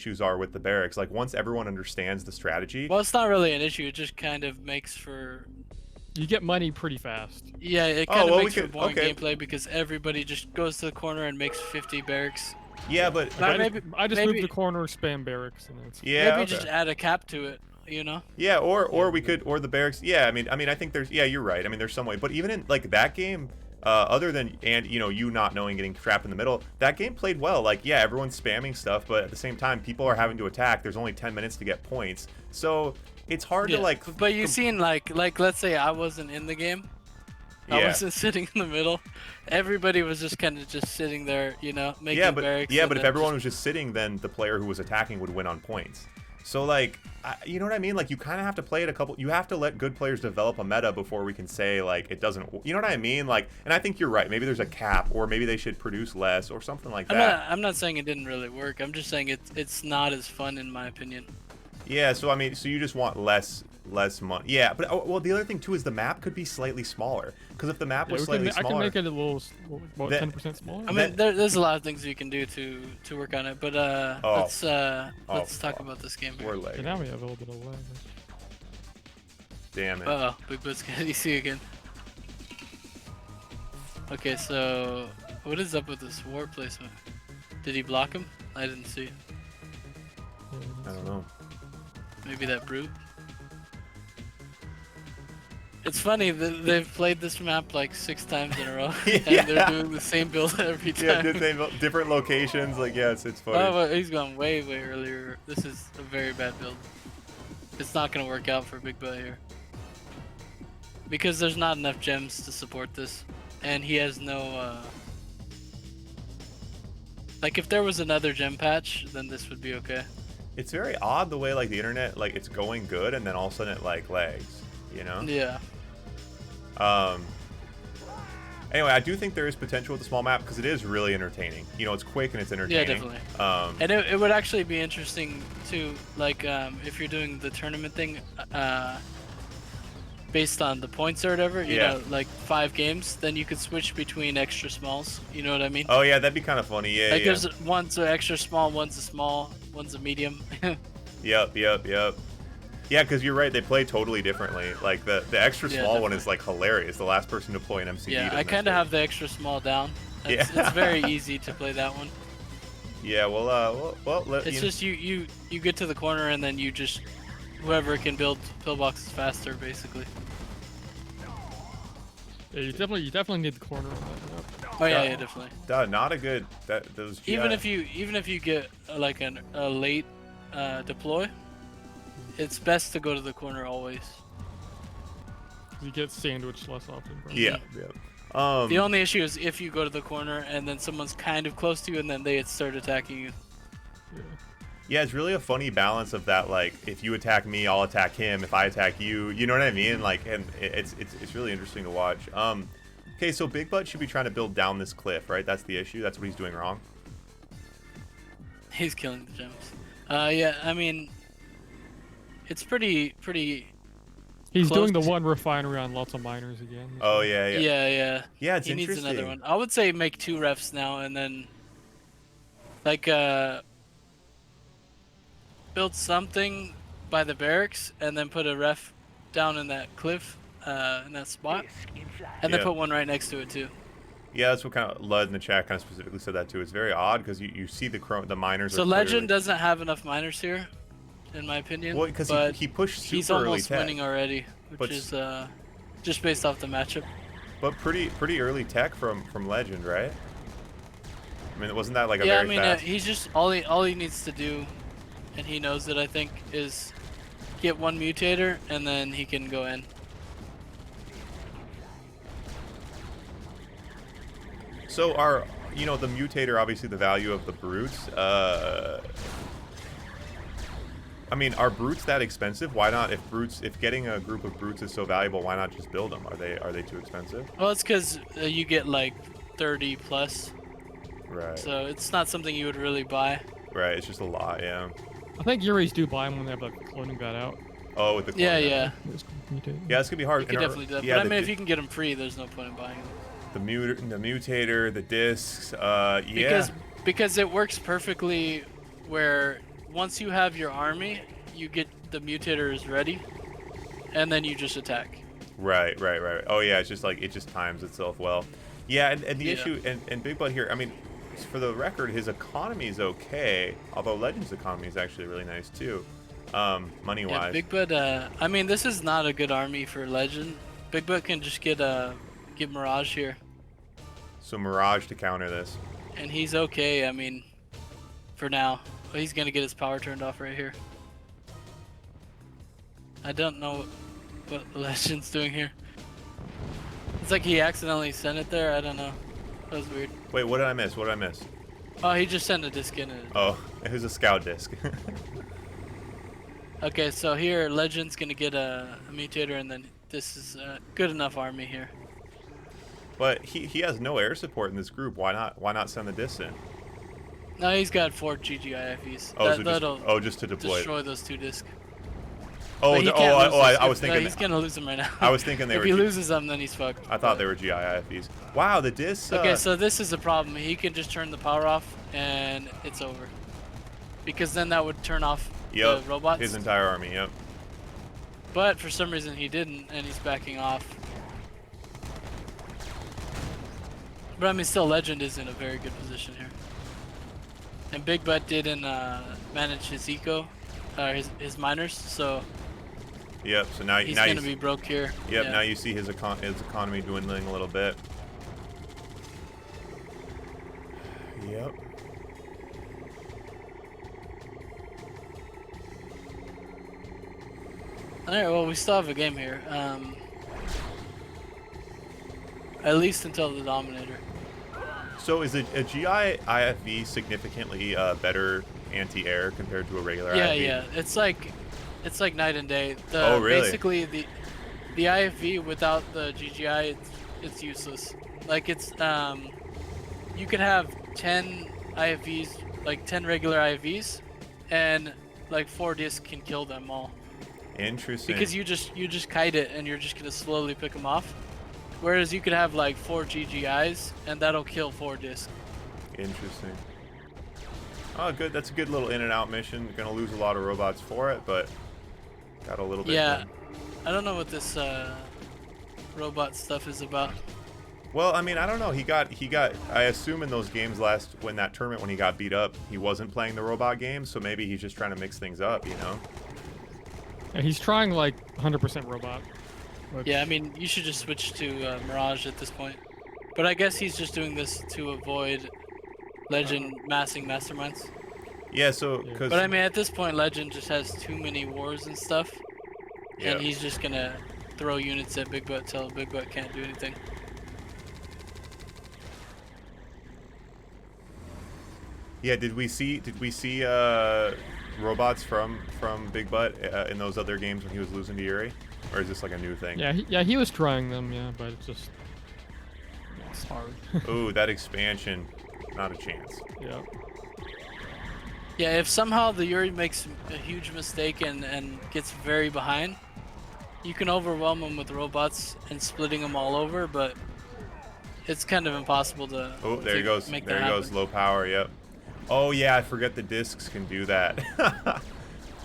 issues are with the barracks. Like once everyone understands the strategy. Well, it's not really an issue. It just kind of makes for. You get money pretty fast. Yeah, it kind of well, makes for boring okay. gameplay because everybody just goes to the corner and makes 50 barracks. Yeah, but I just move the corner, spam barracks, and it's maybe just add a cap to it. You know? Yeah, or we could, or the barracks. Yeah, I mean, I think there's. Yeah, you're right. I mean, there's some way, but even in like that game, other than you not knowing, getting trapped in the middle, that game played well. Like, yeah, everyone's spamming stuff, but at the same time, people are having to attack. There's only 10 minutes to get points, so it's hard to like. But you seen like let's say I wasn't in the game. I wasn't sitting in the middle. Everybody was just kind of just sitting there, you know, making barracks. Yeah, but if everyone was just sitting, then the player who was attacking would win on points. So like, you know what I mean? Like you kind of have to play it you have to let good players develop a meta before we can say like it doesn't, you know what I mean? Like, and I think you're right. Maybe there's a cap, or maybe they should produce less or something like that. I'm not saying it didn't really work. I'm just saying it's not as fun in my opinion. Yeah, so I mean, so you just want less money. Yeah, but well, the other thing too is the map could be slightly smaller. Because if the map was slightly smaller, I can make it a little, what, 10% smaller. I mean, there's a lot of things you can do to work on it, but let's talk about this game here. We're late. Now we have a little bit of lag. Damn it. Uh oh, Big But's gonna see again. Okay, so what is up with this war placement? Did he block him? I didn't see. I don't know. Maybe that brute. It's funny that they've played this map like 6 times in a row, and they're doing the same build every time. Yeah, different locations. Like, yeah, it's funny. Oh, but he's gone way earlier. This is a very bad build. It's not gonna work out for Big Butt here because there's not enough gems to support this, and he has no. Like, if there was another gem patch, then this would be okay. It's very odd the way like the internet, like it's going good and then all of a sudden it like lags, you know? Yeah. Anyway, I do think there is potential with the small map because it is really entertaining. You know, it's quick and it's entertaining. Yeah, definitely. And it would actually be interesting to like if you're doing the tournament thing based on the points or whatever, you know, like 5 games, then you could switch between extra smalls. You know what I mean? Oh yeah, that'd be kind of funny. Yeah, like there's one's an extra small, one's a small, one's a medium. Yep. Yeah, because you're right. They play totally differently. Like the extra small one is like hilarious. The last person to deploy an MCD. Yeah, I kind of have the extra small down. It's very easy to play that one. Yeah, well, it's just you get to the corner and then you just whoever can build pillboxes faster, basically. Yeah, you definitely need the corner on that. Oh yeah, definitely. Not a good those. Even if you get like a late deploy, it's best to go to the corner always. You get sandwiched less often. Right? Yeah. The only issue is if you go to the corner and then someone's kind of close to you and then they start attacking you. Yeah, it's really a funny balance of that. Like, if you attack me, I'll attack him. If I attack you, you know what I mean? Like, and it's really interesting to watch. Okay, so Big Butt should be trying to build down this cliff, right? That's the issue. That's what he's doing wrong. He's killing the gems. Yeah, I mean, it's pretty. He's doing the one refinery on lots of miners again. Oh yeah. Yeah, it's he interesting. Needs another one. I would say make 2 refs now and then, like build something by the barracks and then put a ref down in that cliff, in that spot, and then put one right next to it too. Yeah, that's what kind of Lud in the chat kind of specifically said that too. It's very odd because you see the miners. So Legend doesn't have enough miners here, in my opinion. Well, because he pushed super he's early almost tech. winning already, which is just based off the matchup. But pretty early tech from Legend, right? I mean, wasn't that like a very fast? He's just all he needs to do, and he knows it, I think, is get 1 mutator and then he can go in. So the mutator, obviously the value of the brutes. I mean, are brutes that expensive? Why not? If getting a group of brutes is so valuable, why not just build them? Are they too expensive? Well, it's because you get like 30 plus. Right. So it's not something you would really buy. Right. It's just a lot. Yeah. I think Yuri's do buy them when they have like cloning that out. Oh, with the cloning. Yeah. Yeah, it's gonna be hard. You can definitely do that. Yeah, but I mean, if you can get them free, there's no point in buying them. The mutator, the discs, yeah. Because it works perfectly where once you have your army, you get the mutators ready, and then you just attack. Right. Oh yeah, it's just like it just times itself well. Yeah, and the Yeah. issue and Big Bud here, I mean, for the record, his economy is okay, although Legend's economy is actually really nice too, money Yeah, wise. Big Bud. I mean, this is not a good army for Legend. Big Bud can just get Mirage here, So Mirage to counter this. and he's okay. I mean, for now, but he's gonna get his power turned off right here. I don't know what Legend's doing here. It's like he accidentally sent it there. I don't know. That was weird. Wait, what did I miss? What did I miss? Oh, he just sent a disc in it. Oh, it was a scout disc. Okay, so here Legend's gonna get a mutator, and then this is a good enough army here. But he has no air support in this group. Why not send the disc in? No, he's got 4 GGIFEs. Oh, That'll just to deploy. destroy those 2 discs. Oh, But he can't lose this. I was No, thinking. he's gonna lose them right now. I was thinking they if were. he loses them, then he's fucked. I thought they were GIFEs. Wow, the discs. Okay, so this is a problem. He can just turn the power off, and it's over. Because then that would turn off the robots. His entire army. Yep. But for some reason he didn't, and he's backing off. But I mean, still, Legend is in a very good position here. And Big Butt didn't manage his eco, his miners, so Yep. So now he's now gonna you, be broke here. Yep. Yeah. Now you see his economy dwindling a little bit. Yep. All right. Well, we still have a game here. At least until the Dominator. So is a GI IFV significantly better anti-air compared to a regular Yeah, IFV? yeah. It's like night and day. Oh, really? Basically, the IFV without the GGI, it's useless. Like it's you could have 10 IFVs, like 10 regular IFVs, and like 4 discs can kill them all. Interesting. Because you just kite it and you're just gonna slowly pick them off. Whereas you could have like 4 GGIs and that'll kill 4 discs. Interesting. Oh, good. That's a good little in and out mission. Gonna lose a lot of robots for it, but got a little bit. Yeah, done. I don't know what this robot stuff is about. Well, I mean, I don't know. He got. I assume in those games when that tournament when he got beat up, he wasn't playing the robot game, so maybe he's just trying to mix things up, you know? Yeah, he's trying like 100% robot. Yeah, I mean, you should just switch to Mirage at this point. But I guess he's just doing this to avoid Legend massing masterminds. Yeah. So, because. But I mean, at this point, Legend just has too many wars and stuff, Yeah. and he's just gonna throw units at Big Butt till Big Butt can't do anything. Yeah. Did we see robots from Big Butt in those other games when he was losing to Yuri, or is this like a new thing? Yeah, he was trying them, yeah, but it's hard. Ooh, that expansion, not a chance. Yeah. Yeah, if somehow the Yuri makes a huge mistake and gets very behind, you can overwhelm him with robots and splitting them all over, but it's kind of impossible to. Oh, there he goes. Make There that he goes. happen. Low power. Yep. Oh yeah, I forget the discs can do that.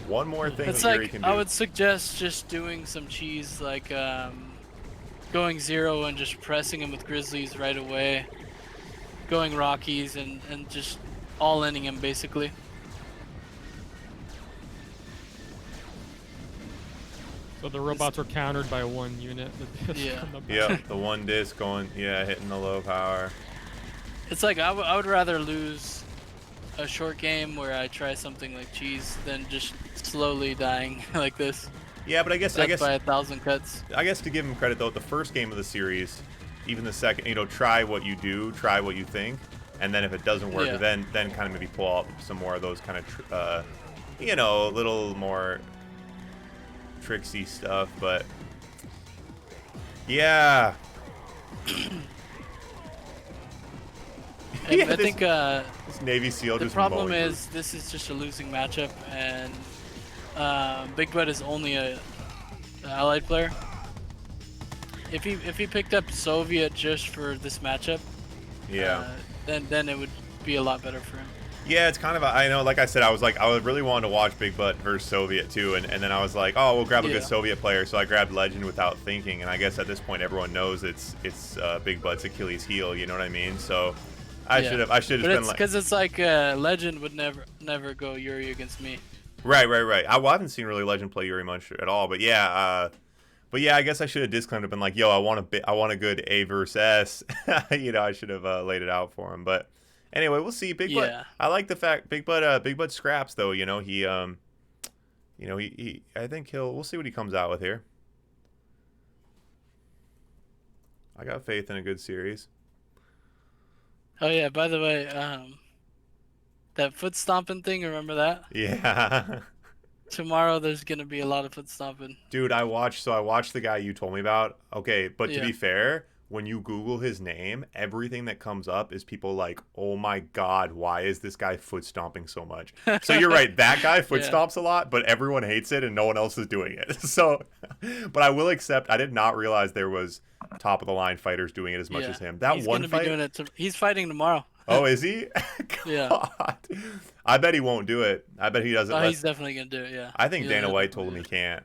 One more thing It's that Yuri like can do. I would suggest just doing some cheese, like going 0 and just pressing him with Grizzlies right away, going Rockies and just all ending him basically. So the robots are countered by 1 unit. Yeah. Yep, the one disc going, hitting the low power. It's like I would rather lose a short game where I try something like cheese than just slowly dying like this. Yeah, but I guess By 1,000 cuts. I guess to give him credit though, the first game of the series, even the second, try what you do, try what you think, and then if it doesn't work, Yeah. then kind of maybe pull out some more of those kind of, a little more tricksy stuff. But yeah. And I think this Navy SEAL the just problem mowing is this is just a losing matchup, and Big Bud is only a allied player. If he picked up Soviet just for this matchup, Yeah. then it would be a lot better for him. Yeah, it's kind of I know, like I said, I was really wanting to watch Big Butt versus Soviet too, and then I was like, oh, we'll grab a good Soviet player, so I grabbed Legend without thinking, and I guess at this point everyone knows it's Big Butt's Achilles heel, you know what I mean? So I should have been like, because it's like Legend would never go Yuri against me. Right. I haven't seen really Legend play Yuri much at all, but yeah, I guess I should have disclaimed and been like, yo, I want a good A versus S, you know, I should have laid it out for him, but. Anyway, we'll see. Big Butt. I like the fact Big Butt scraps though. You know he I think we'll see what he comes out with here. I got faith in a good series. Oh yeah, by the way, that foot stomping thing, remember that? Yeah. Tomorrow there's gonna be a lot of foot stomping. Dude, I watched the guy you told me about. Okay, but to be fair, when you Google his name, everything that comes up is people like, oh my God, why is this guy foot stomping so much? So you're right, that guy foot stomps a lot, but everyone hates it and no one else is doing it. So, but I will accept, I did not realize there was top of the line fighters doing it as much as him. That he's one gonna fight. Be doing it he's fighting tomorrow. Oh, is he? Yeah. I bet he won't do it. I bet he doesn't. Oh, he's definitely gonna do it. Yeah. I think Dana White told him he can't.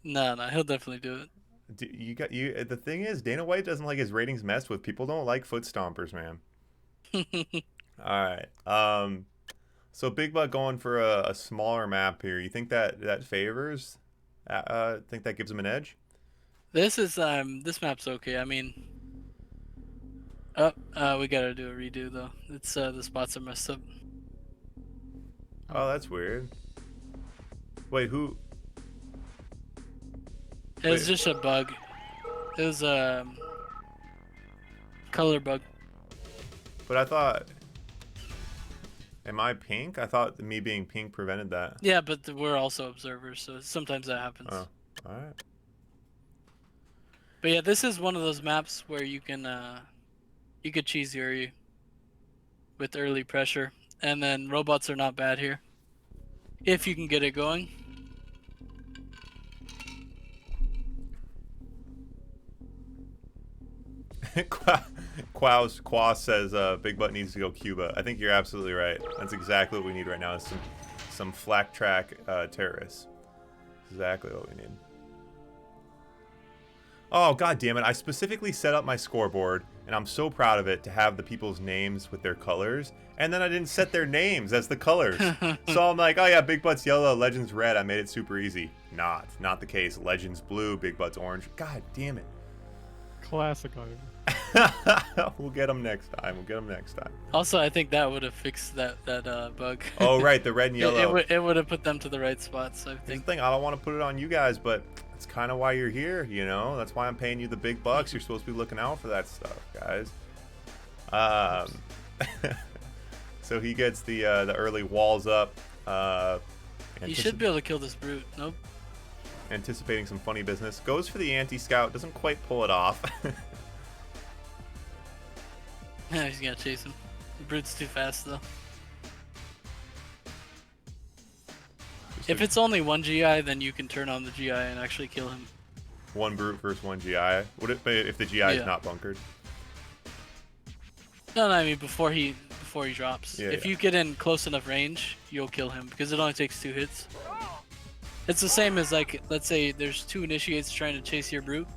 No, he'll definitely do it. The thing is, Dana White doesn't like his ratings messed with. People don't like foot stompers, man. All right. So Big Butt going for a smaller map here. You think that favors? Think that gives him an edge? This map's okay. I mean, we gotta do a redo though. It's the spots are messed up. Oh, that's weird. Wait, who? It was just a bug. It was a color bug. But I thought, am I pink? I thought me being pink prevented that. Yeah, but we're also observers, so sometimes that happens. Oh, all right. But yeah, this is one of those maps where you can you could cheese Yuri with early pressure, and then robots are not bad here if you can get it going. Quas says Big Butt needs to go Cuba. I think you're absolutely right. That's exactly what we need right now. Is some flak track terrorists. Exactly what we need. Oh, god damn it. I specifically set up my scoreboard, and I'm so proud of it to have the people's names with their colors, and then I didn't set their names as the colors. So I'm like, oh yeah, Big Butt's yellow, Legends red. I made it super easy. Not the case. Legends blue, Big Butt's orange. God damn it. Classic item. We'll get them next time. Also, I think that would have fixed that bug. Oh right, the red and yellow. It would have put them to the right spots. I think. Here's the thing, I don't want to put it on you guys, but it's kind of why you're here, you know. That's why I'm paying you the big bucks. You're supposed to be looking out for that stuff, guys. So he gets the early walls up. He should be able to kill this brute. Nope. Anticipating some funny business. Goes for the anti-scout. Doesn't quite pull it off. Yeah, he's gonna chase him. The brute's too fast though. If it's only one GI, then you can turn on the GI and actually kill him. One brute versus one GI. Would it be if the GI is not bunkered? No, I mean before he drops. Yeah, if you get in close enough range, you'll kill him because it only takes 2 hits. It's the same as like, let's say there's 2 initiates trying to chase your brute.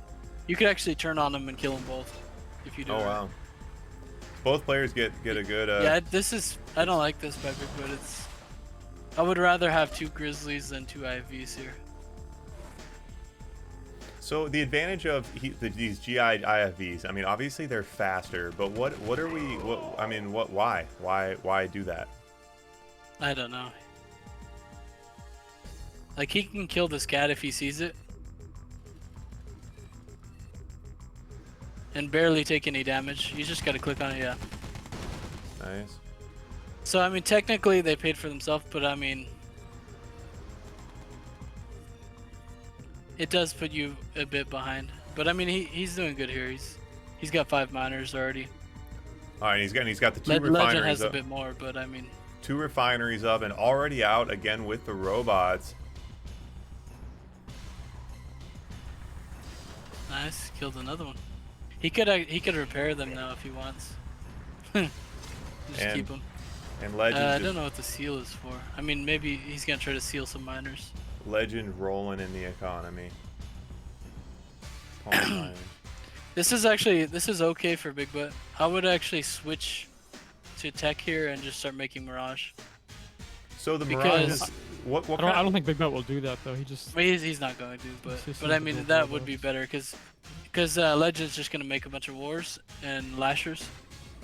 You could actually turn on them and kill them both if you do. Oh wow. Both players get a good. Yeah, I don't like this Pepper, but I would rather have 2 Grizzlies than 2 IVs here. So the advantage of these GI IFVs, I mean, obviously they're faster, but why do that? I don't know. Like, he can kill this cat if he sees it. And barely take any damage. You just gotta click on it, yeah. Nice. So, I mean, technically they paid for themselves, but I mean... It does put you a bit behind. But I mean, he's doing good here. He's got 5 miners already. Alright, he's got the 2 Legend refineries has up. a bit more, but I mean... 2 refineries up and already out again with the robots. Nice, killed another one. He could repair them now if he wants. Just keep them. And Legend I just don't know what the seal is for. I mean, maybe he's gonna try to seal some miners. Legend rolling in the economy. Palm mining. This is okay for Big Butt. I would actually switch to tech here and just start making Mirage. So the Because- Mirage is what I kind don't think Big Bet will do that though. He just Well, he's not going to, It's just but I simple mean build that would be robots. better because Legend's just gonna make a bunch of wars and lashers,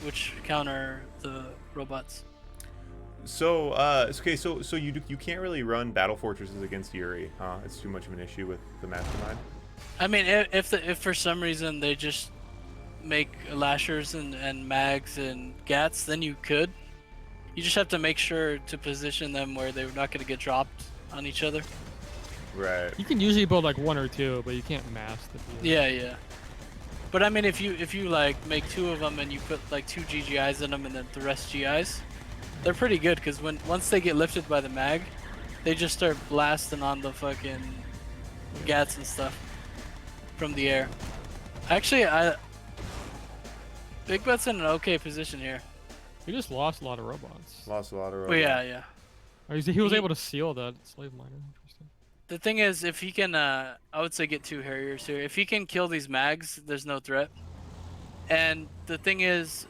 which counter the robots. So okay, so you can't really run battle fortresses against Yuri, huh? It's too much of an issue with the mastermind. I mean, if for some reason they just make lashers and mags and gats, then you could. You just have to make sure to position them where they're not gonna get dropped on each other. Right. you can usually build like 1 or 2, but you can't mass the field. Yeah. But I mean, if you like make 2 of them and you put like 2 GGIs in them and then the rest GIs, they're pretty good because once they get lifted by the mag, they just start blasting on the fucking gats and stuff from the air. Actually, Big Butt's in an okay position here. He just lost a lot of robots. Lost a lot of robots. Well, yeah. Oh, he was He- able to seal that slave miner. Interesting. The thing is, if he can, I would say get 2 Harriers here. If he can kill these mags, there's no threat. And the thing is,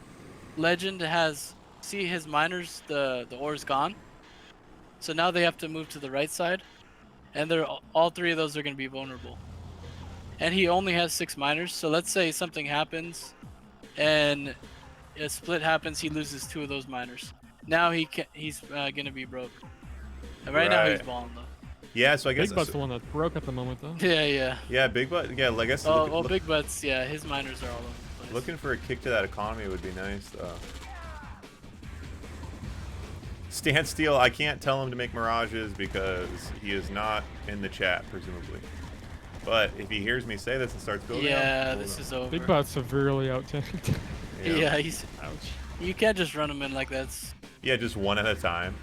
Legend has, see his miners, the ore's gone. So now they have to move to the right side, and all 3 of those are going to be vulnerable. And he only has 6 miners, so let's say something happens, and a split happens, he loses 2 of those miners. Now he's going to be broke. And right now he's Right. balling though. Yeah, so I guess Big Butt's the one that's broke at the moment though. Yeah. yeah, Big Butt. Yeah, I guess Oh, well, Big Butts, yeah, his miners are all over the place. looking for a kick to that economy would be nice. Stand Steel, I can't tell him to make mirages because he is not in the chat, presumably. But if he hears me say this and starts building, Yeah, up, this we'll is know. over. Big Butt's severely out tanked. Yeah, he's. Ouch. You can't just run him in like that. Yeah, just one at a time.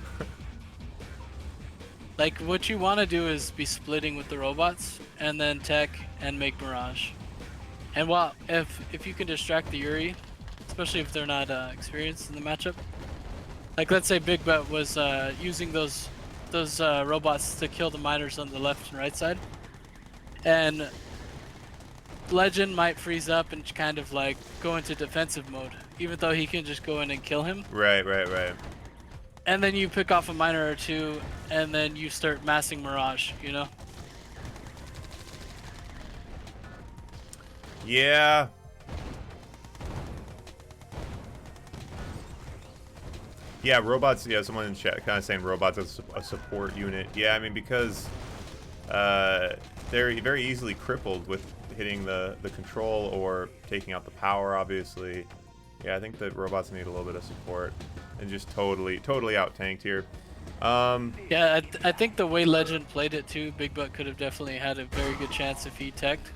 Like what you want to do is be splitting with the robots and then tech and make Mirage. And while if you can distract the Yuri, especially if they're not experienced in the matchup, like let's say Big Bet was using those robots to kill the miners on the left and right side, and Legend might freeze up and kind of like go into defensive mode, even though he can just go in and kill him. Right. And then you pick off a miner or 2, and then you start massing Mirage, you know? Yeah. Yeah, robots. Yeah, someone in chat kind of saying robots as a support unit. Yeah, I mean because they're very easily crippled with hitting the control or taking out the power. Obviously, yeah, I think that robots need a little bit of support and just totally out tanked here. Yeah, I think the way Legend played it too, Big Butt could have definitely had a very good chance if he teched.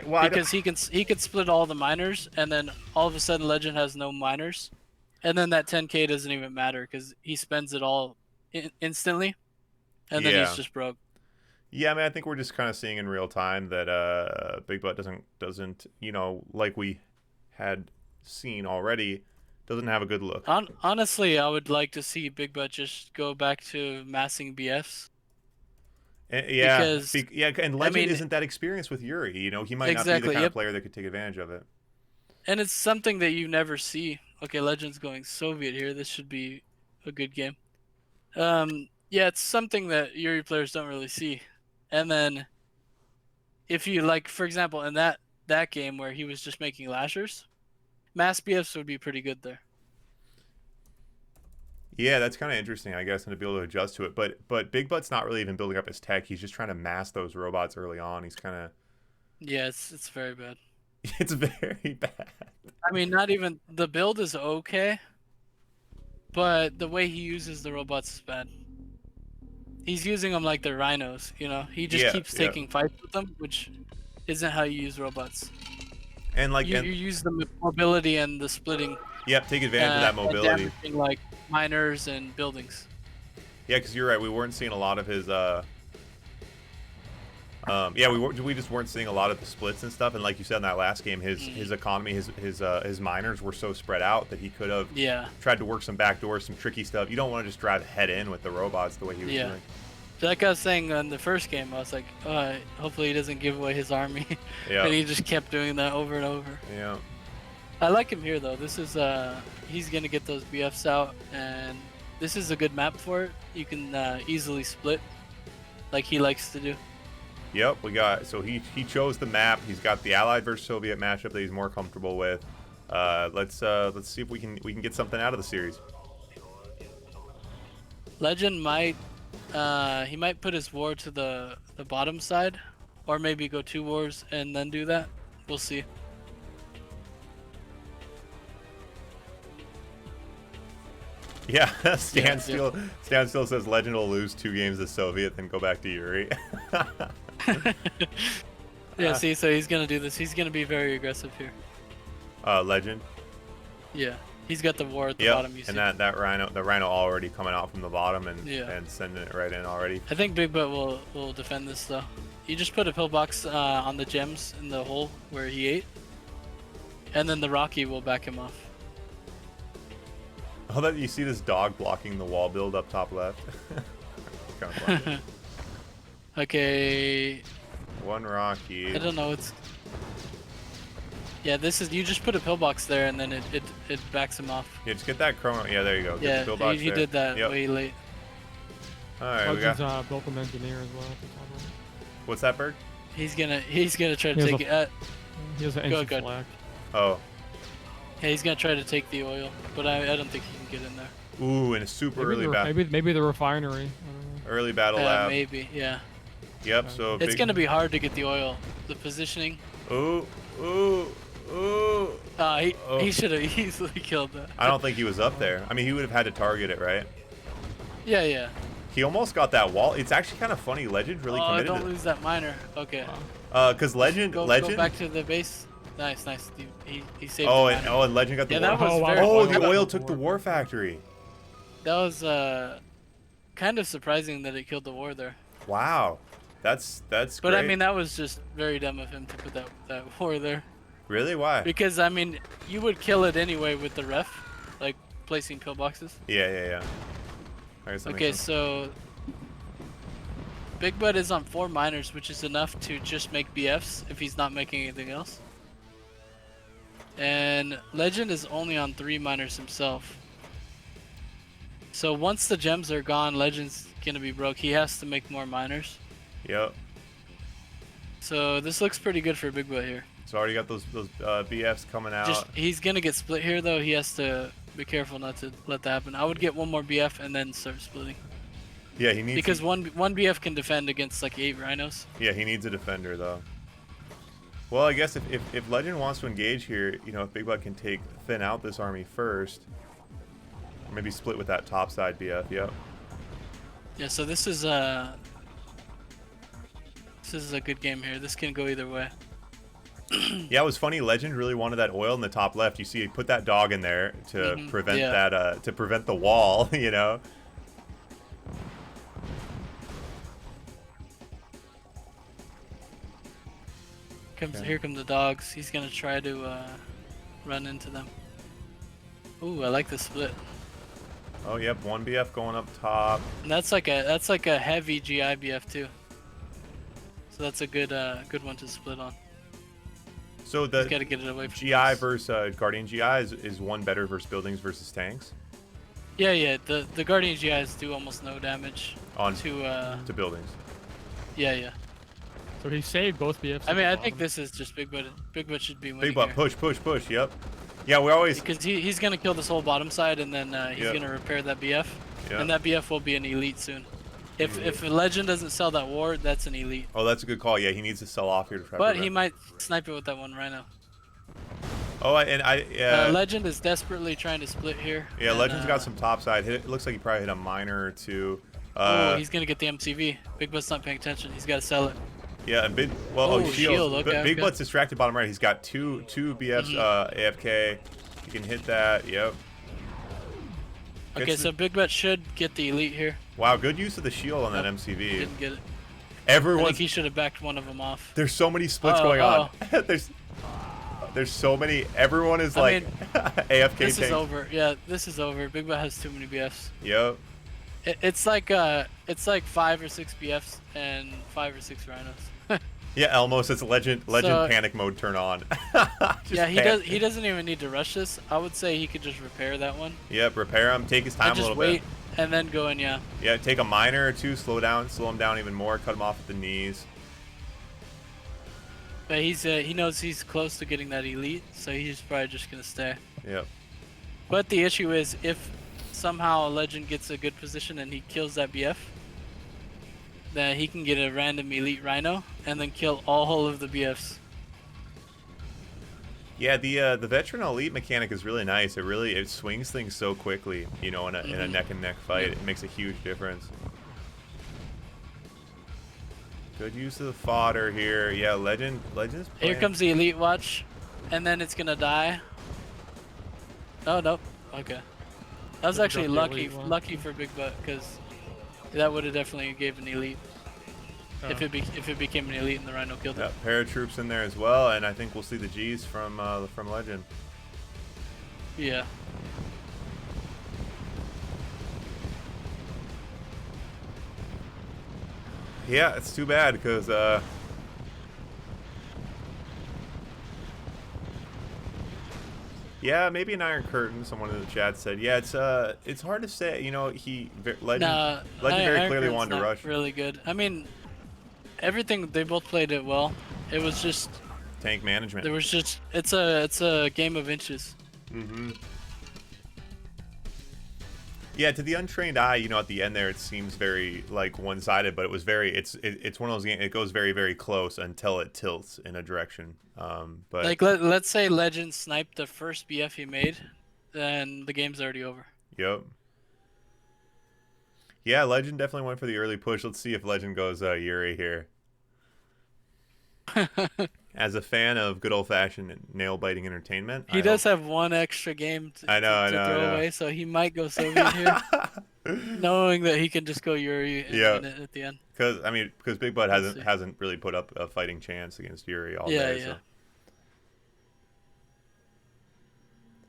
Because he could split all the miners, and then all of a sudden Legend has no miners, and then that 10k doesn't even matter because he spends it all instantly, and then he's just broke. Yeah, I mean, I think we're just kind of seeing in real time that Big Butt doesn't like we had seen already, doesn't have a good look. Honestly, I would like to see Big Butt just go back to massing BFs. Yeah, Because, and Legend isn't that experienced with Yuri. He might not be the kind of player that could take advantage of it. And it's something that you never see. Okay, Legend's going Soviet here. This should be a good game. Yeah, it's something that Yuri players don't really see. And then, if you like, for example, in that game where he was just making lashers, mass BFs would be pretty good there. Yeah, that's kind of interesting, I guess, and to be able to adjust to it. But Big Butt's not really even building up his tech. He's just trying to mass those robots early on. He's kind of... Yeah, it's very bad. It's very bad. I mean, not even... The build is okay, but the way he uses the robots is bad. He's using them like they're rhinos, you know? He just keeps taking fights with them, which isn't how you use robots. And like... You use the mobility and the splitting. Yep, take advantage of that mobility. And damaging, like, miners and buildings. Yeah, because you're right. We weren't seeing a lot of his... I Yeah, we just weren't seeing a lot of the splits and stuff. And like you said in that last game, his economy, his miners were so spread out that he could have tried to work some backdoors, some tricky stuff. You don't want to just drive head in with the robots the way he was doing. Like I was saying in the first game, I was like, hopefully he doesn't give away his army. Yeah. But he just kept doing that over and over. Yeah. I like him here though. This is he's gonna get those BFs out, and this is a good map for it. You can easily split, like he likes to do. Yep, we got, so he chose the map. He's got the Allied versus Soviet matchup that he's more comfortable with. Let's see if we can get something out of the series. Legend might he might put his war to the bottom side, or maybe go 2 wars and then do that. We'll see. Yeah, Standstill says Legend will lose 2 games to Soviet, then go back to Yuri. Yeah, see, so he's gonna do this. He's gonna be very aggressive here. Legend. Yeah, he's got the war at the bottom. You see. And that rhino, the rhino already coming out from the bottom and sending it right in already. I think Big Butt will defend this though. You just put a pillbox on the gems in the hole where he ate, and then the Rocky will back him off. Oh, that you see this dog blocking the wall build up top left. Kind of funny. Okay. 1 Rocky. I don't know. Yeah, this is, you just put a pillbox there and then it backs him off. Yeah, just get that chrono. Yeah, there you go. Get the pillbox he did that way late. All right, we got built an engineer as well. What's that, Berg? He's gonna try to take it. He has an engine flag. Oh. Yeah, he's gonna try to take the oil, but I don't think he can get in there. Ooh, and a super early battle. Maybe the refinery. Early battle lab. Maybe, yeah. Yep. So it's gonna be hard to get the oil. The positioning. Ooh. He should have easily killed that. I don't think he was up there. I mean, he would have had to target it, right? Yeah. He almost got that wall. It's actually kind of funny. Legend really committed. Don't lose that miner. Okay. Because Legend. Go back to the base. Nice. He saved. And Legend got the war. That was the oil took the war factory. That was kind of surprising that it killed the war there. Wow, that's But great. I mean, that was just very dumb of him to put that war there. Really? Why? Because I mean, you would kill it anyway with the ref, like placing pillboxes. Yeah. Okay, so Big Bud is on 4 miners, which is enough to just make BFs if he's not making anything else. And Legend is only on 3 miners himself. So once the gems are gone, Legend's gonna be broke. He has to make more miners. Yep. So this looks pretty good for Big Bud here. So already got those BFs coming out. He's gonna get split here though. He has to be careful not to let that happen. I would get 1 more BF and then start splitting. Yeah, he needs. Because one BF can defend against like 8 rhinos. Yeah, he needs a defender though. Well, I guess if Legend wants to engage here, you know, if Big Bud can thin out this army first, or maybe split with that top side BF. Yep. Yeah, so this is a good game here. This can go either way. Yeah, it was funny. Legend really wanted that oil in the top left. You see, he put that dog in there to prevent that to prevent the wall. You know. Here come the dogs. He's gonna try to run into them. Ooh, I like the split. Oh, yep, 1 BF going up top. And that's like a heavy GI BF too. So that's a good one to split on. So the gotta get it away from GI versus Guardian GI is 1 better versus buildings versus tanks. Yeah. The Guardian GIs do almost no damage to buildings. Yeah. So he saved both BFs. I mean, I think this is just Big Bud. Big Bud should be winning. Big Bud, push. Yep. Yeah, we always. Because he's gonna kill this whole bottom side, and then he's gonna repair that BF, and that BF will be an elite soon. If a Legend doesn't sell that war, that's an elite. Oh, that's a good call. Yeah, he needs to sell off here to try. But he might snipe it with that 1 rhino. Oh, Legend is desperately trying to split here. Yeah, Legend's got some top side. It looks like he probably hit a miner or 2. Oh, he's gonna get the MCV. Big Bud's not paying attention. He's gotta sell it. Yeah, and shield. Okay, Big Bud's distracted bottom right. He's got two BFs AFK. He can hit that. Yep. Okay, so Big Bud should get the elite here. Wow, good use of the shield on that MCV. Didn't get it. Everyone's. think he should have backed one of them off. There's so many splits going on. There's so many. Everyone is like AFK. This tank. is over. Yeah, this is over. Big Butt has too many BFs. Yep. It's like 5 or 6 BFs and 5 or 6 rhinos. Yeah, Elmos, it's legend So- panic mode turn on. Yeah, he doesn't even need to rush this. I would say he could just repair that one. Yep, repair him, take his time And a just little wait bit. and then go in. Yeah. Yeah, take a miner or two, slow him down even more, cut him off at the knees. But he knows he's close to getting that elite, so he's probably just gonna stay. Yep. But the issue is if somehow a legend gets a good position and he kills that BF, then he can get a random elite rhino and then kill all of the BFs. Yeah, the veteran elite mechanic is really nice. It swings things so quickly, you know, in a neck and neck fight. It makes a huge difference. Good use of the fodder here. Yeah, Legend's playing. Here comes the elite watch, and then it's gonna die. Oh nope. Okay. That was Good actually job, the elite one. lucky for Big Butt, because that would have definitely gave an elite if it became an elite and the rhino killed it. Yeah, paratroops in there as well, and I think we'll see the G's from Legend. Yeah. Yeah, it's too bad because yeah, maybe an Iron Curtain. Someone in the chat said, yeah, it's hard to say. You know, Legend very Iron clearly Curtain's wanted to not rush. really good. I mean, everything, they both played it well. It was just Tank management. there was just it's a game of inches. Mm-hmm. Yeah, to the untrained eye, you know, at the end there, it seems very like one-sided, but it's one of those games. It goes very, very close until it tilts in a direction. But Like let's say Legend sniped the first BF he made, then the game's already over. yep. Yeah, Legend definitely went for the early push. Let's see if Legend goes Yuri here. As a fan of good old-fashioned nail-biting entertainment, He does have one extra game to throw away, so he might go Soviet here, knowing that he can just go Yuri and win it at the end. Because Big Butt We'll see. hasn't really put up a fighting chance against Yuri all Yeah, day. yeah. So.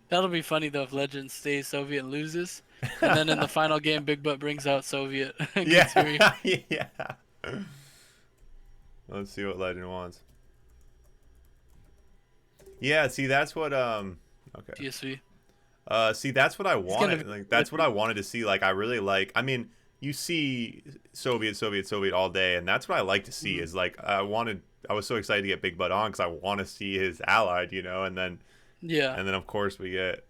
That'll be funny though if Legend stays Soviet and loses, and then in the final game, Big Butt brings out Soviet against Yuri. Yeah, yeah. Let's see what Legend wants. Yeah, see, that's what okay. TSV. See, that's what I wanted. gonna- Like, that's what I wanted to see. Like, I really like. I mean, you see Soviet all day, and that's what I like to see. Mm-hmm. Is like I was so excited to get Big Butt on because I want to see his allied, you know, and then of course we get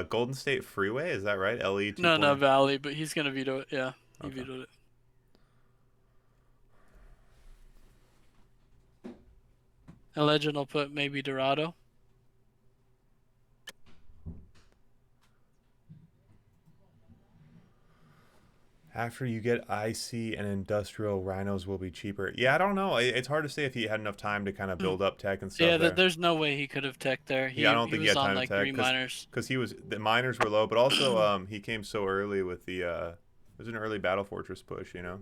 Golden State Freeway. Is that right? LE. No, Valley, but he's gonna veto it. Yeah, he vetoed it. And Legend will put maybe Dorado. After you get IC and industrial, rhinos will be cheaper. Yeah, I don't know. It's hard to say if he had enough time to kind of build up tech and stuff. Yeah, there. there's no way he could have tech there. I don't think he was had on time like to tech 3 miners. because the miners were low, but also he came so early with the it was an early Battle Fortress push, you know.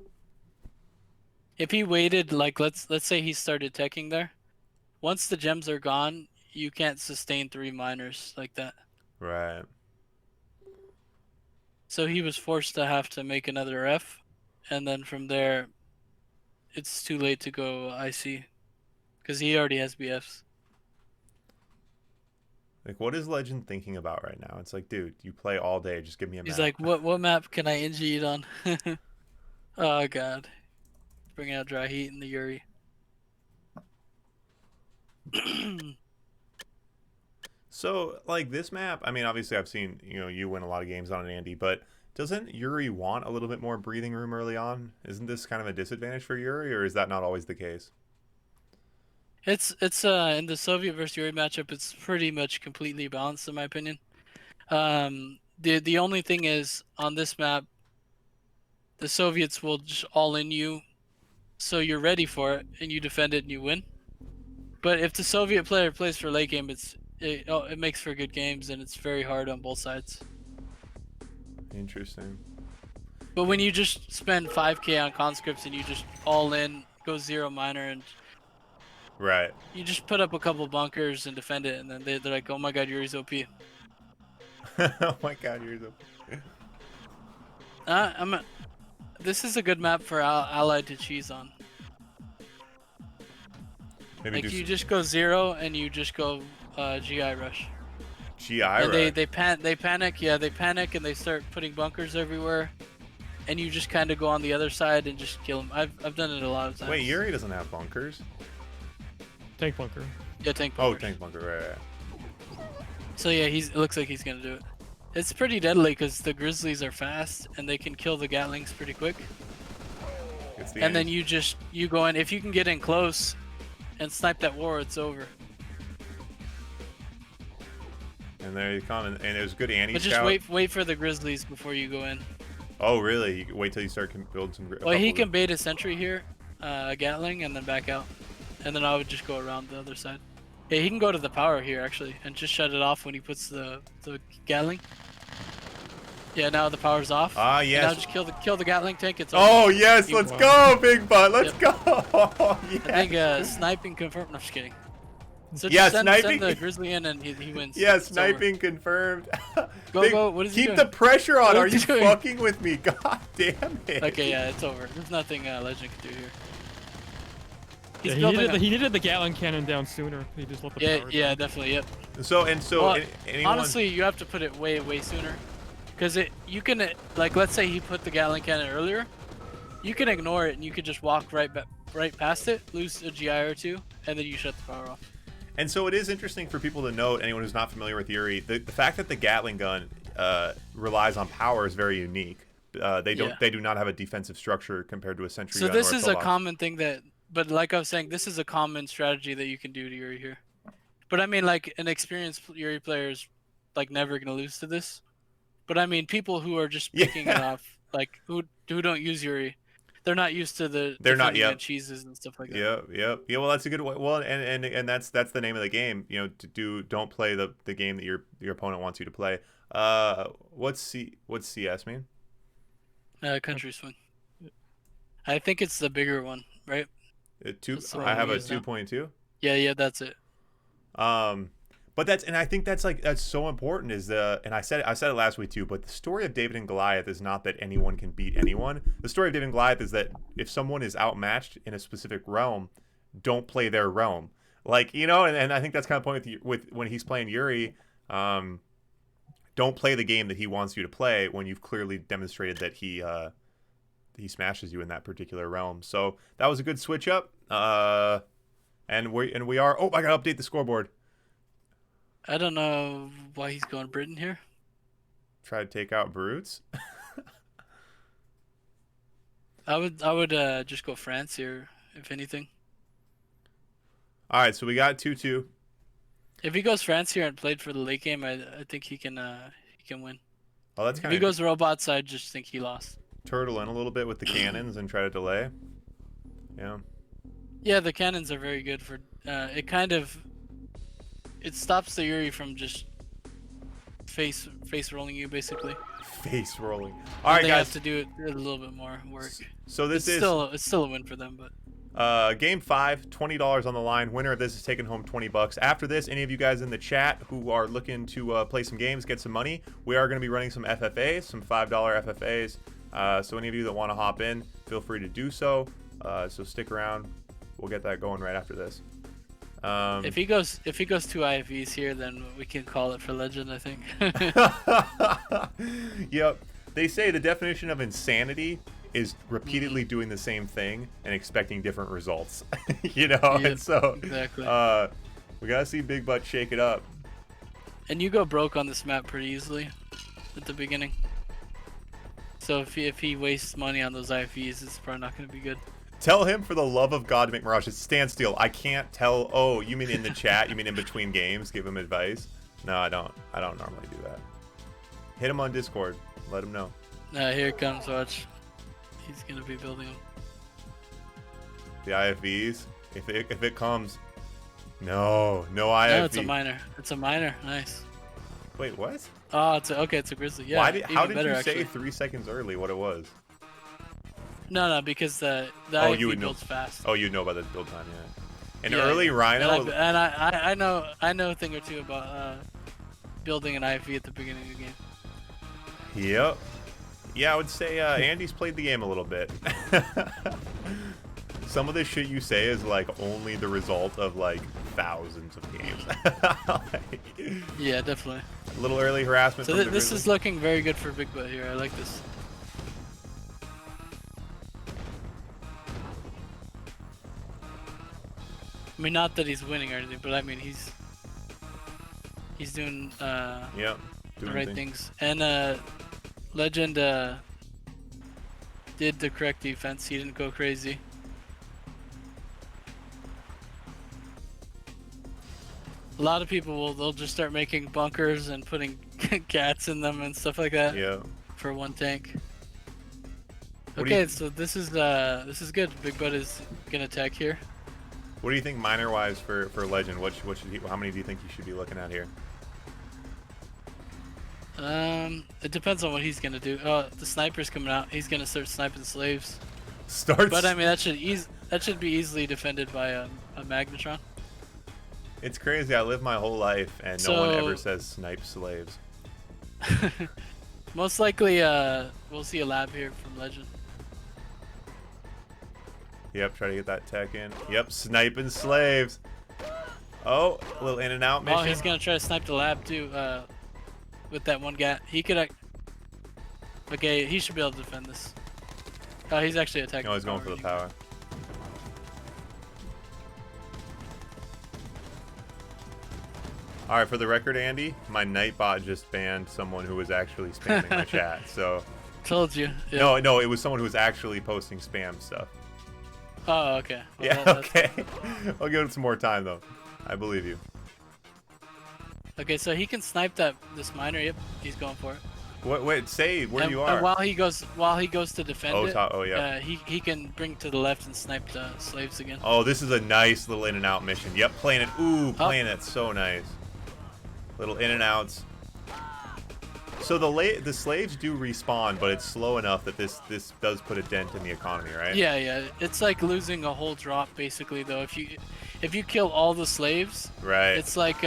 If he waited, like let's say he started teching there, once the gems are gone, you can't sustain 3 miners like that. Right. So he was forced to have to make another F, and then from there, it's too late to go IC, because he already has BFs. Like, what is Legend thinking about right now? It's like, dude, you play all day. Just give me a map. He's like, what map can I NG it on? Oh god, bringing out dry heat in the Yuri. So, like, this map, I mean, obviously I've seen, you know, you win a lot of games on it, Andy, but doesn't Yuri want a little bit more breathing room early on? Isn't this kind of a disadvantage for Yuri, or is that not always the case? It's in the Soviet versus Yuri matchup, it's pretty much completely balanced in my opinion. The only thing is on this map, the Soviets will just all in you, so you're ready for it and you defend it and you win. But if the Soviet player plays for late game, it makes for good games and it's very hard on both sides. Interesting. But when you just spend 5k on conscripts and you just all in, go 0 minor, and Right. you just put up a couple bunkers and defend it, and then they're like, oh my god, Yuri's OP. Oh my god, you're so... This is a good map for allied to cheese on. Maybe Like do you some just go 0 and you just go GI rush. GI And rush. they panic, yeah, they panic and they start putting bunkers everywhere. And you just kind of go on the other side and just kill them. I've done it a lot of times. Wait, Yuri doesn't have bunkers. Tank bunker. Yeah, tank Oh, bunkers. tank bunker, right. So yeah, it looks like he's gonna do it. It's pretty deadly because the Grizzlies are fast and they can kill the Gatlings pretty quick. It's the And then end. you go in. If you can get in close and snipe that war, it's over. And there you come, and it was good anti-scout. But just wait for the Grizzlies before you go in. Oh, really? You wait till you start building some... Well, he can bait a sentry here, a Gatling, and then back out. And then I would just go around the other side. Yeah, he can go to the power here, actually, and just shut it off when he puts the Gatling. Yeah, now the power's off. Ah, And yes. now just kill the Gatling tank. It's over. Oh, yes, You let's won. go, Big Butt. Let's Yep. go. Yes. I think sniping confirmed. No, just kidding. So Yeah, just send sniping- the Grizzly in and he wins. Yeah, It's over. sniping confirmed. Go, what is he Keep doing? the pressure on. What Are is you he doing? fucking with me? God damn it. Okay, yeah, it's over. There's nothing Legend can do here. He's Yeah, building he needed the Gatling cannon down sooner. He just let the Yeah, power yeah, down. definitely, yep. So Well, anyone... honestly, you have to put it way sooner, because you can like, let's say he put the Gatling cannon earlier, you can ignore it and you could just walk right past it, lose a GI or two, and then you shut the power off. And so it is interesting for people to note, anyone who's not familiar with Yuri, the fact that the Gatling gun relies on power is very unique. They do not have a defensive structure compared to a sentry gun. So this or is a pillbox. common thing that, but like I was saying, this is a common strategy that you can do to Yuri here. But I mean, like, an experienced Yuri player is like never gonna lose to this. But I mean, people who are just picking it off, like who don't use Yuri, they're not used to the cheeses and stuff like that. Yep. Yeah, well, that's a good one. Well, and that's the name of the game. You know, don't play the game that your opponent wants you to play. What's CS mean? Country swing. I think it's the bigger one, right? That's the one I have we a use now. 2.2. Yeah, that's it. But I think that's so important and I said it last week too, but the story of David and Goliath is not that anyone can beat anyone. The story of David and Goliath is that if someone is outmatched in a specific realm, don't play their realm. Like, you know, and I think that's kind of the point with when he's playing Yuri, don't play the game that he wants you to play when you've clearly demonstrated that he smashes you in that particular realm. So that was a good switch up. And we are, oh, I gotta update the scoreboard. I don't know why he's going Britain here. Try to take out Brutes. I would just go France here, if anything. All right, so we got 2-2. If he goes France here and played for the late game, I think he can win. Oh, that's If kind he of goes robots, I just think he lost. turtle in a little bit with the cannons and try to delay. Yeah. Yeah, the cannons are very good for it stops the Yuri from just face rolling you, basically. Face rolling. All right, they guys. have to do it a little bit more work. So this it's is still a win for them, but game 5, $20 on the line. Winner of this is taking home $20. After this, any of you guys in the chat who are looking to play some games, get some money, we are going to be running some FFAs, some $5 FFAs. So any of you that want to hop in, feel free to do so. So stick around. We'll get that going right after this. if he goes 2 IFVs here, then we can call it for Legend, I think. Yep. They say the definition of insanity is repeatedly doing the same thing and expecting different results. You know? Yep, And so exactly. we gotta see Big Butt shake it up. And you go broke on this map pretty easily at the beginning. So if he wastes money on those IFVs, it's probably not going to be good. Tell him for the love of God to make Mirage. It's standstill. I can't tell. Oh, you mean in the chat? You mean in between games? Give him advice? No, I don't. I don't normally do that. Hit him on Discord. Let him know. Here it comes, watch. He's going to be building them. The IFVs. If it comes. No IFV. No, it's a minor. It's a minor. Nice. Wait, what? Oh, it's a Grizzly. Yeah. How did better, you actually. say 3 seconds early what it was? No, because the Oh, IFV you would know. builds fast. Oh, you know about the build time, yeah. An Yeah, early yeah. Rhino. And I know a thing or two about building an IFV at the beginning of the game. Yep. Yeah, I would say Andy's played the game a little bit. Some of the shit you say is like only the result of like thousands of games. Like, Yeah, definitely. a little early harassment. So from the this Grizzlies. is looking very good for Big Butt here. I like this. I mean, not that he's winning or anything, but I mean he's doing Yep. the right things. And Legend did the correct defense. He didn't go crazy. A lot of people they'll just start making bunkers and putting cats in them and stuff like that. Yeah. For one tank. What do Okay, you- so this is good. Big Butt is gonna attack here. What do you think minor wise for Legend? What should he? How many do you think you should be looking at here? It depends on what he's gonna do. Oh, the sniper's coming out. He's gonna start sniping slaves. Starts. But I mean that should be easily defended by a magnetron. It's crazy. I live my whole life and no one So- ever says snipe slaves. Most likely, we'll see a lab here from Legend. Yep, try to get that tech in. Yep, sniping slaves. Oh, a little in and out mission. Oh, he's gonna try to snipe the lab too. With that one guy, he could. Okay, he should be able to defend this. Oh, he's actually attacking. No, he's going for the power. All right, for the record, Andy, my Nightbot just banned someone who was actually spamming my chat. So Told you. Yeah. no, it was someone who was actually posting spam stuff. Oh, okay. Well, Yeah, that's- okay. I'll give it some more time though. I believe you. Okay, so he can snipe this miner. Yep, he's going for it. Wait, say where And, you and are. while he goes to defend it, oh yeah. he can bring to the left and snipe the slaves again. Oh, this is a nice little in and out mission. Yep, playing it. Ooh, Oh. playing it so nice. Little in and outs. So the slaves do respawn, but it's slow enough that this does put a dent in the economy, right? Yeah. It's like losing a whole drop basically though. If you kill all the slaves, Right. it's like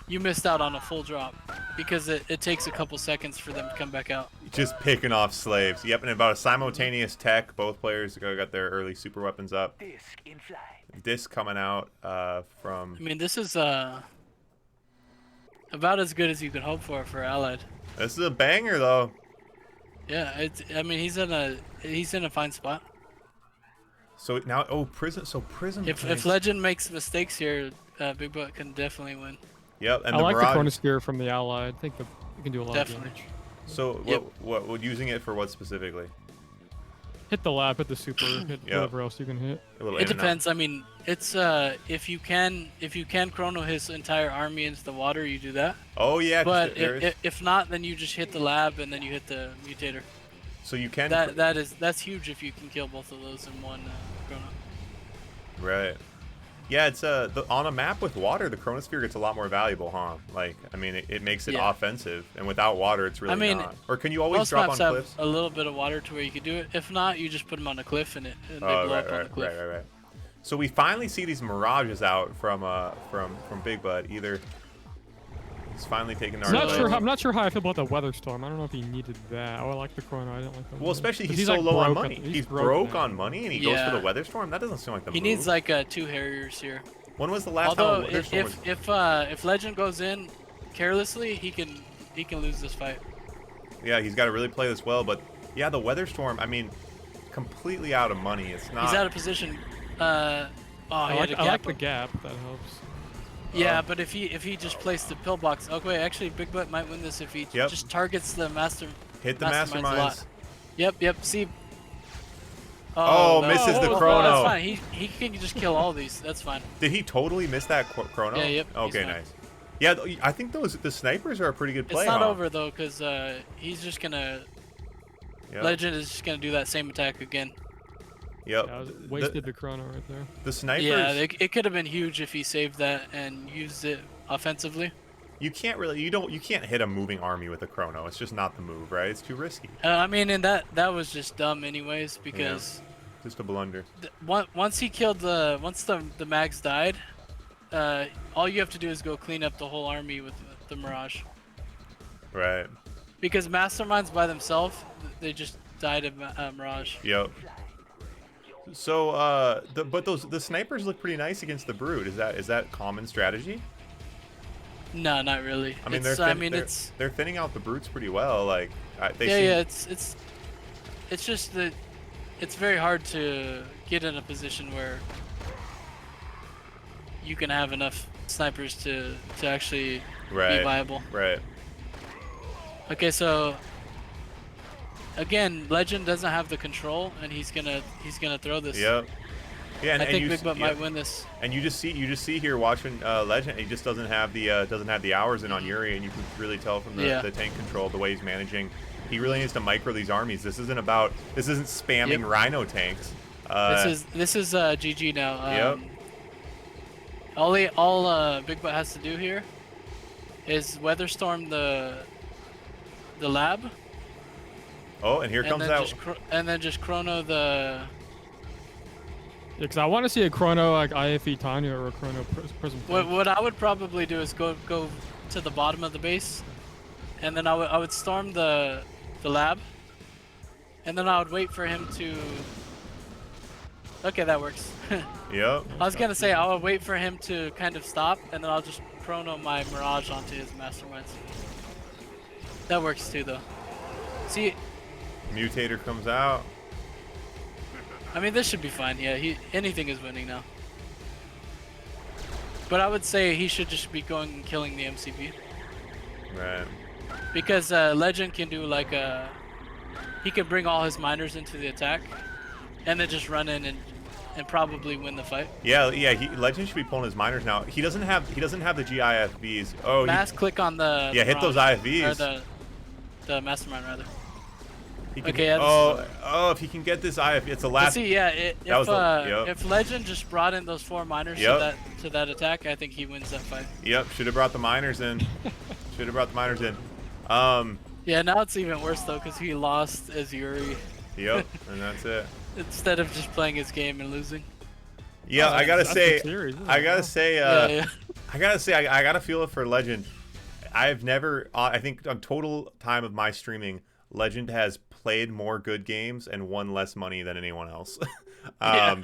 you missed out on a full drop because it takes a couple seconds for them to come back out. Just picking off slaves. Yep, and about a simultaneous tech. Both players got their early super weapons up. Disc in flight. Disc coming out from. I mean, this is about as good as you could hope for Allied. This is a banger though. Yeah, I mean, he's in a fine spot. So now, prison. So prison. If plays- Legend makes mistakes here, Big Butt can definitely win. Yep, and I the like the Mirage. Chronosphere from the Allied. I think that you can do a lot Definitely. of damage. So Yep. what using it for what specifically? Hit the lab, hit the super, hit Yep. whatever else you can hit. A little It in and out. depends. I mean, it's if you can chrono his entire army into the water, you do that. Oh yeah, 'cause But there is- if not, then you just hit the lab and then you hit the mutator. so you can That's huge if you can kill both of those in one chrono. right. Yeah, it's on a map with water, the Chronosphere gets a lot more valuable, huh? Like, I mean, it makes it Yeah. offensive, and without water, it's really I mean, not. Or can you always Most drop on maps have cliffs? a little bit of water to where you can do it. If not, you just put them on a cliff and they Oh, blow right, up on the right, cliff. right. So we finally see these mirages out from Big Bud. Either he's finally taking our. I'm not sure how I feel about the weather storm. I don't know if he needed that. Oh, I like the Chrono. I didn't like the. Well, especially 'cause he's so like low on broke money. at- He's broke broke now. on money, and he goes for Yeah. the weather storm. That doesn't seem like the He move. needs like 2 Harriers here. When was the last Although time a weather storm was? if Legend goes in carelessly, he can lose this fight. Yeah, he's got to really play this well. But yeah, the weather storm. I mean, completely out of money. It's not. He's out of position. He I had like, a I gap. like the gap. That helps. Yeah, but if he just placed the pillbox, okay, actually Big Butt might win this if he Yep. just targets the master. Hit the masterminds a lot. masterminds. Yep. See. Oh, no. misses the Oh, chrono. That's fine. He can just kill all these. That's fine. Did he totally miss that chrono? Yeah, yep, he's Okay, fine. nice. Yeah, I think the snipers are a pretty good play. It's not huh? over though, because he's just gonna. Yep. Legend is just gonna do that same attack again. Yep. Yeah, I was- wasted the Chrono right there. The snipers. Yeah, it could have been huge if he saved that and used it offensively. You can't really, you can't hit a moving army with a chrono. It's just not the move, right? It's too risky. I mean, and that was just dumb anyways because Just a blunder. once the mags died, all you have to do is go clean up the whole army with the Mirage. Right. Because Masterminds by themselves, they just died of Mirage. Yep. So, but the snipers look pretty nice against the Brute. Is that common strategy? No, not really. I mean, they're thinning out the Brutes pretty well. Like, it's just that it's very hard to get in a position where you can have enough snipers to actually be viable. Right. Okay, so again, Legend doesn't have the control, and he's gonna throw this. Yep. Yeah, and I think Big Butt might win this. And you just see here watching Legend, he just doesn't have the hours in on Yuri, and you can really tell from the tank control, the way he's managing. He really needs to micro these armies. This isn't spamming Rhino tanks. This is GG now. All Big Butt has to do here is Weatherstorm the lab. Oh, and here comes that. And then just chrono the. Yeah, because I want to see a chrono like IFE Tanya or a chrono Prism. What I would probably do is go to the bottom of the base, and then I would storm the lab, and then I would wait for him to. Okay, that works. Yep. I was gonna say I would wait for him to kind of stop, and then I'll just chrono my Mirage onto his Masterminds. That works too, though. See. Mutator comes out. I mean, this should be fine. Yeah, anything is winning now. But I would say he should just be going and killing the MCP. Right. Because Legend can do like he can bring all his miners into the attack, and then just run in and probably win the fight. Yeah. Legend should be pulling his miners now. He doesn't have the GIFVs. Oh. Click on the. Yeah, hit those IFVs. Or the Mastermind rather. Okay. If he can get this IF, it's the last. See, yeah. If Legend just brought in those 4 miners to that attack, I think he wins that fight. Yep. Should have brought the miners in. Yeah. Now it's even worse though, because he lost as Yuri. Yep. And that's it. Instead of just playing his game and losing. Yeah, I gotta say, I gotta feel it for Legend. I've never, I think on total time of my streaming, Legend has played more good games and won less money than anyone else. I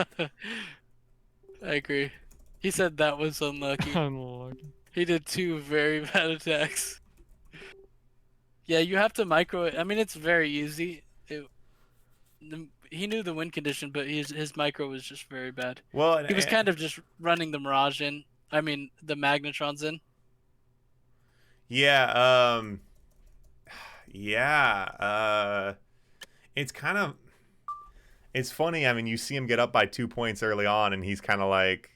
agree. He said that was unlucky. He did 2 very bad attacks. Yeah, you have to micro it. I mean, it's very easy. He knew the win condition, but his micro was just very bad. Well, he was kind of just running the Mirage in. I mean, the Magnetrons in. Yeah. It's kind of. It's funny. I mean, you see him get up by 2 points early on, and he's kind of like,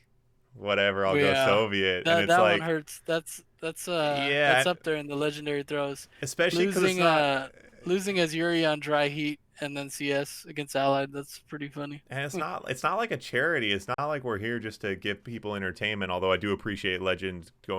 whatever. I'll go Soviet. And it's one hurts. That's up there in the legendary throws. Especially because losing as Yuri on dry heat. And then CS against Allied, that's pretty funny. And it's not like a charity. It's not like we're here just to give people entertainment, although I do appreciate Legend going